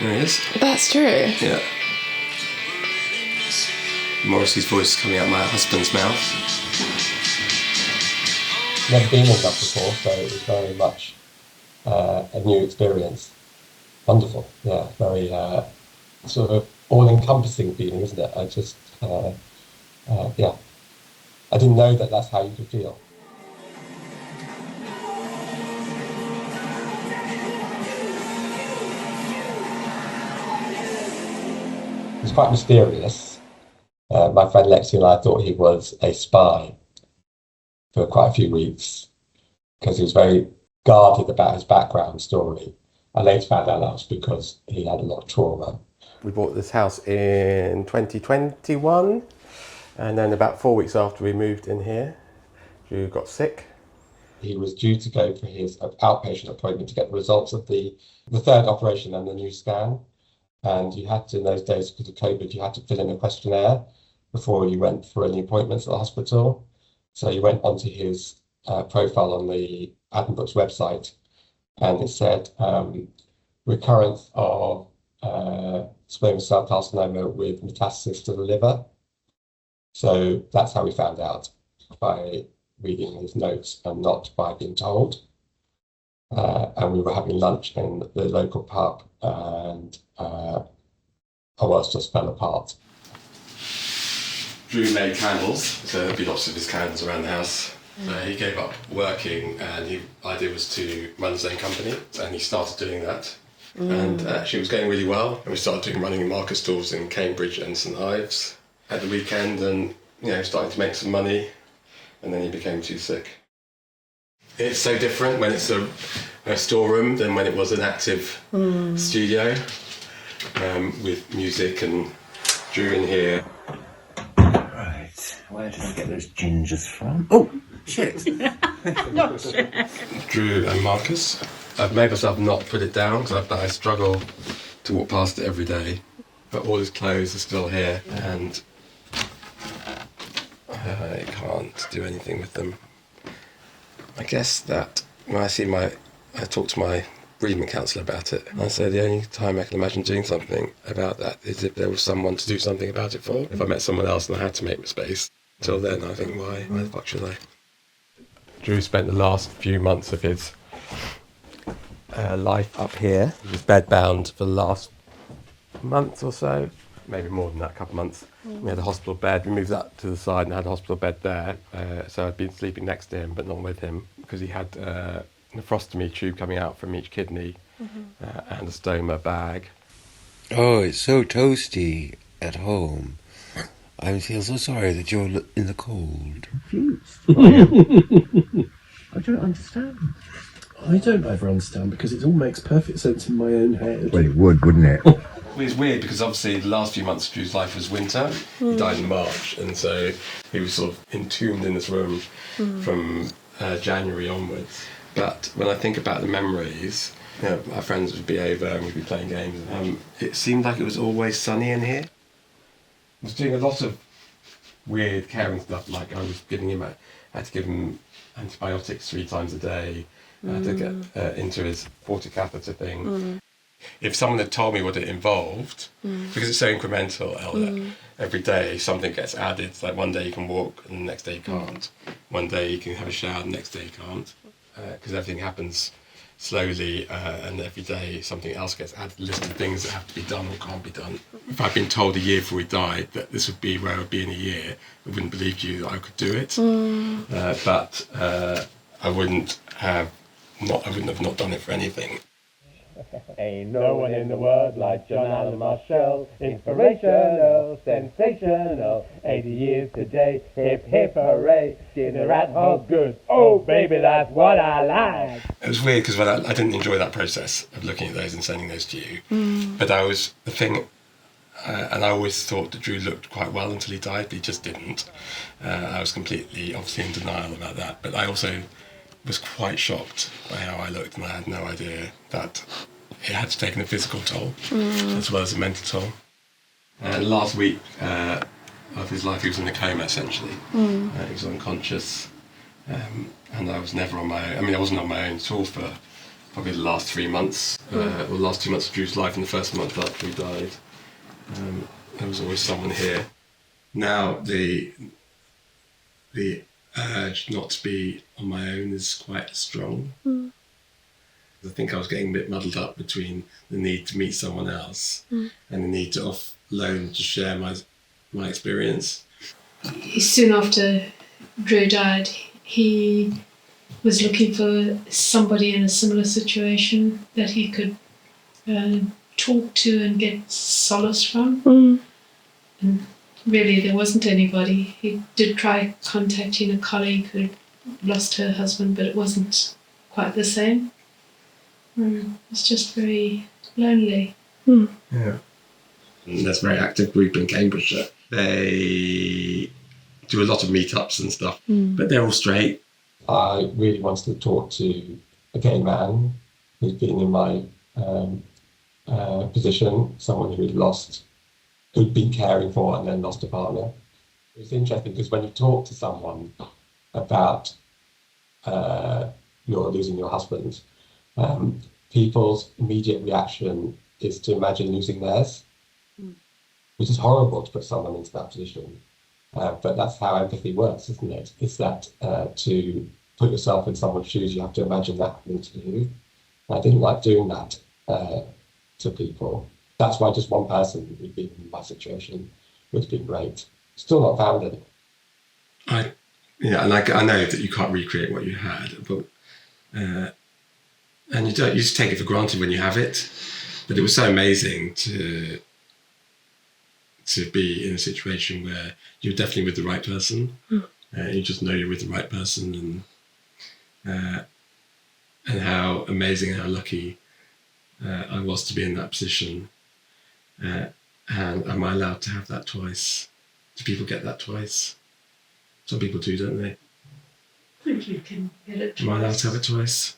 There he is. That's true. Yeah. Morrissey's voice coming out my husband's mouth. Never been in love before, so it was very much a new experience. Wonderful, yeah, very sort of all-encompassing feeling, isn't it? I just, yeah, I didn't know that that's how you could feel. It was quite mysterious. My friend Lexi and I thought he was a spy for quite a few weeks because he was very guarded about his background story. I later found out that was because he had a lot of trauma. We bought this house in 2021, and then about 4 weeks after we moved in here, Drew got sick. He was due to go for his outpatient appointment to get the results of the third operation and the new scan. And you had to, in those days, because of COVID, you had to fill in a questionnaire before you went for any appointments at the hospital. So you went onto his profile on the Addenbrooke's website, and it said recurrence of squamous cell carcinoma with metastasis to the liver. So that's how we found out, by reading his notes and not by being told. And we were having lunch in the local pub, and our world just fell apart. Drew made candles, so there'd be lots of his candles around the house. He gave up working, and his idea was to run his own company, and he started doing that. And actually it was going really well, and we started running market stalls in Cambridge and St Ives at the weekend, and starting to make some money, and then he became too sick. It's so different when it's a storeroom than when it was an active studio with music and Drew in here. Right, where did I get those gingers from? Oh, shit! Not sure. Drew and Marcus. I've made myself not put it down because I struggle to walk past it every day. But all his clothes are still here, and I can't do anything with them. I guess that when I talk to my bereavement counsellor about it, I say the only time I can imagine doing something about that is if there was someone to do something about it for. If I met someone else and I had to make space. Till then, I think, why the fuck should I? Drew spent the last few months of his life up here. He was bedbound for the last month or so, maybe more than that, a couple of months. We had a hospital bed. We moved that to the side and had a hospital bed there. So I'd been sleeping next to him, but not with him, because he had a nephrostomy tube coming out from each kidney and a stoma bag. Oh, it's so toasty at home. I feel so sorry that you're in the cold. Confused. I don't understand. I don't ever understand, because it all makes perfect sense in my own head. Well, it would, wouldn't it? It's weird because obviously the last few months of Drew's life was winter. He died in March, and so he was sort of entombed in this room from January onwards. But when I think about the memories, our friends would be over and we'd be playing games. It seemed like it was always sunny in here. I was doing a lot of weird caring stuff, like I was giving him, I had to give him antibiotics 3 times a day to get into his catheter thing. If someone had told me what it involved, because it's so incremental, Elder, every day something gets added. It's like one day you can walk and the next day you can't. One day you can have a shower and the next day you can't. Because everything happens slowly, and every day something else gets added, a list of things that have to be done or can't be done. If I'd been told a year before we died that this would be where I would be in a year, I wouldn't believe you that I could do it. But I wouldn't have not done it for anything. Ain't no one in the world like John Allen Marshall. Inspirational, sensational. 80 years today, hip hip hooray. Dinner at home, good. Oh baby, that's what I like. It was weird because I didn't enjoy that process of looking at those and sending those to you. But I was the thing, and I always thought that Drew looked quite well until he died, but he just didn't. I was completely, obviously, in denial about that. But I also was quite shocked by how I looked, and I had no idea that it had taken a physical toll as well as a mental toll. Last week of his life, he was in a coma, essentially. He was unconscious, and I was never on my own. I mean, I wasn't on my own at all for probably the last 3 months, or the last 2 months of Drew's life, and the first month after he died. There was always someone here. Now the urge not to be on my own is quite strong. I think I was getting a bit muddled up between the need to meet someone else and the need to offload to share my experience. Soon after Drew died, he was looking for somebody in a similar situation that he could talk to and get solace from. And really, there wasn't anybody. He did try contacting a colleague who lost her husband, but it wasn't quite the same. It's just very lonely. Yeah. And there's a very active group in Cambridgeshire. They do a lot of meetups and stuff, but they're all straight. I really wanted to talk to a gay man who's been in my position, someone who'd been caring for and then lost a partner. It's interesting because when you talk to someone about you're losing your husband, people's immediate reaction is to imagine losing theirs, which is horrible to put someone into that position. But that's how empathy works, isn't it? It's that to put yourself in someone's shoes, you have to imagine that happening to you. And I didn't like doing that to people. That's why just one person who'd been in my situation would have been great. Still not found it. I know that you can't recreate what you had, but and you just take it for granted when you have it. But it was so amazing to be in a situation where you're definitely with the right person. You just know you're with the right person, and how amazing and how lucky I was to be in that position. And am I allowed to have that twice? Do people get that twice? Some people do, don't they? I think you can get it twice. Am I allowed to have it twice?